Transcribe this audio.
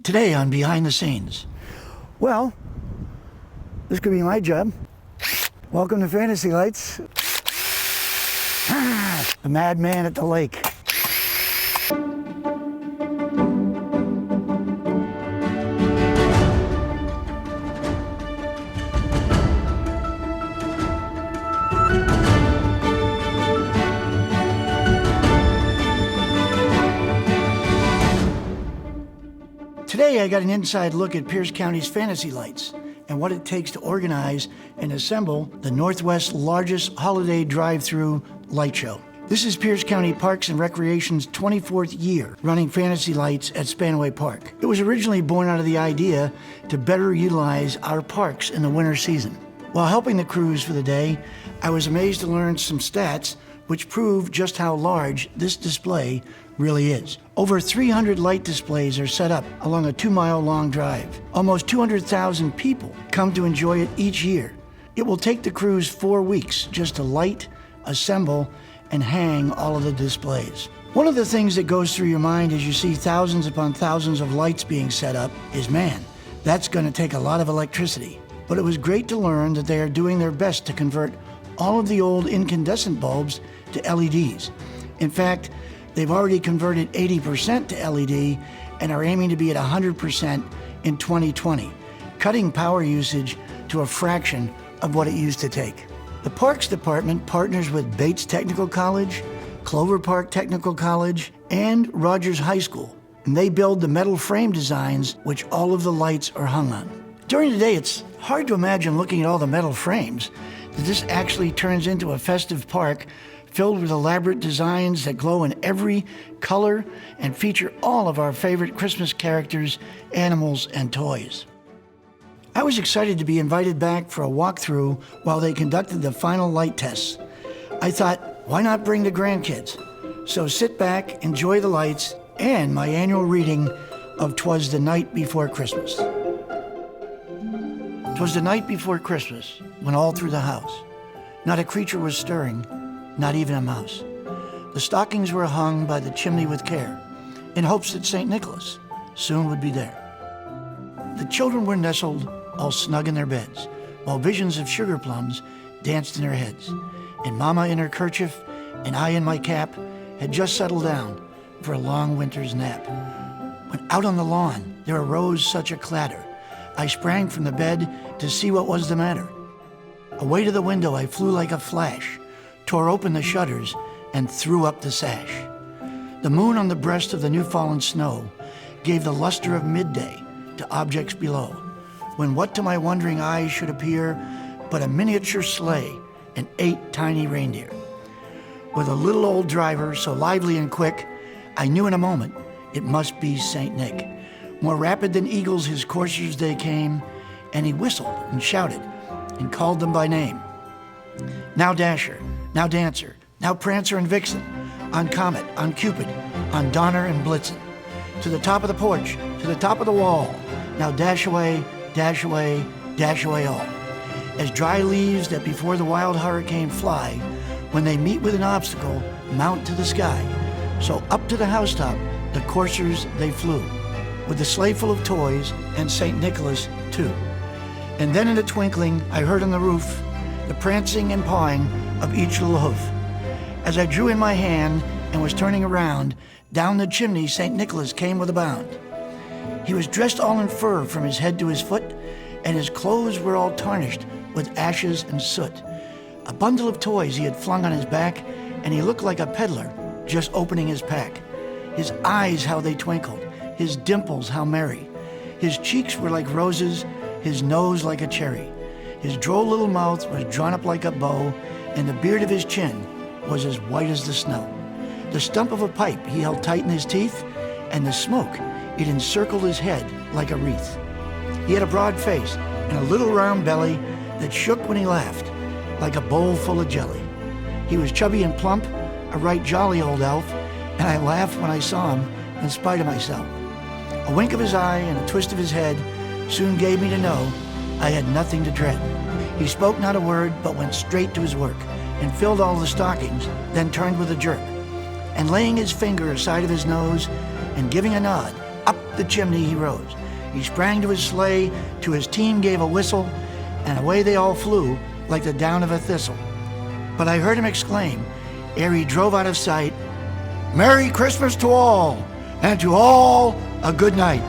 Today on Behind the Scenes. Well, this could be my job. Welcome to Fantasy Lights. The madman at the lake. Today I got an inside look at Pierce County's Fantasy Lights and what it takes to organize and assemble the Northwest's largest holiday drive-through light show. This is Pierce County Parks and Recreation's 24th year running Fantasy Lights at Spanaway Park. It was originally born out of the idea to better utilize our parks in the winter season. While helping the crews for the day, I was amazed to learn some stats which prove just how large this display really is. Over 300 light displays are set up along a 2-mile-long drive. Almost 200,000 people come to enjoy it each year. It will take the crews 4 weeks just to light, assemble, and hang all of the displays. One of the things that goes through your mind as you see thousands upon thousands of lights being set up is, man, that's going to take a lot of electricity. But it was great to learn that they are doing their best to convert all of the old incandescent bulbs to LEDs. In fact, they've already converted 80% to LED and are aiming to be at 100% in 2020, cutting power usage to a fraction of what it used to take. The Parks Department partners with Bates Technical College, Clover Park Technical College, and Rogers High School, and they build the metal frame designs which all of the lights are hung on. During the day, it's hard to imagine looking at all the metal frames that this actually turns into a festive park filled with elaborate designs that glow in every color and feature all of our favorite Christmas characters, animals, and toys. I was excited to be invited back for a walkthrough while they conducted the final light tests. I thought, why not bring the grandkids? So sit back, enjoy the lights, and my annual reading of 'Twas the Night Before Christmas. 'Twas the night before Christmas, when all through the house, not a creature was stirring, not even a mouse. The stockings were hung by the chimney with care, in hopes that St. Nicholas soon would be there. The children were nestled all snug in their beds, while visions of sugar plums danced in their heads, and Mama in her kerchief and I in my cap had just settled down for a long winter's nap. When out on the lawn there arose such a clatter, I sprang from the bed to see what was the matter. Away to the window I flew like a flash, tore open the shutters, and threw up the sash. The moon on the breast of the new-fallen snow gave the luster of midday to objects below, when what to my wondering eyes should appear but a miniature sleigh and 8 tiny reindeer. With a little old driver so lively and quick, I knew in a moment it must be St. Nick. More rapid than eagles his coursers they came, and he whistled and shouted and called them by name. Now Dasher, now Dancer, now Prancer and Vixen, on Comet, on Cupid, on Donner and Blitzen. To the top of the porch, to the top of the wall, now dash away, dash away, dash away all. As dry leaves that before the wild hurricane fly, when they meet with an obstacle, mount to the sky. So up to the housetop, the coursers they flew, with the sleigh full of toys and St. Nicholas too. And then in a twinkling, I heard on the roof the prancing and pawing of each little hoof. As I drew in my hand and was turning around, down the chimney St. Nicholas came with a bound. He was dressed all in fur from his head to his foot, and his clothes were all tarnished with ashes and soot. A bundle of toys he had flung on his back, and he looked like a peddler just opening his pack. His eyes, how they twinkled, his dimples, how merry. His cheeks were like roses, his nose like a cherry. His droll little mouth was drawn up like a bow, and the beard of his chin was as white as the snow. The stump of a pipe he held tight in his teeth, and the smoke, it encircled his head like a wreath. He had a broad face and a little round belly that shook when he laughed, like a bowl full of jelly. He was chubby and plump, a right jolly old elf, and I laughed when I saw him in spite of myself. A wink of his eye and a twist of his head soon gave me to know I had nothing to dread. He spoke not a word, but went straight to his work, and filled all the stockings, then turned with a jerk, and laying his finger aside of his nose, and giving a nod Up the chimney he rose. He sprang to his sleigh, to his team gave a whistle, and away they all flew like the down of a thistle. But I heard him exclaim, ere he drove out of sight, "Merry Christmas to all, and to all a good night."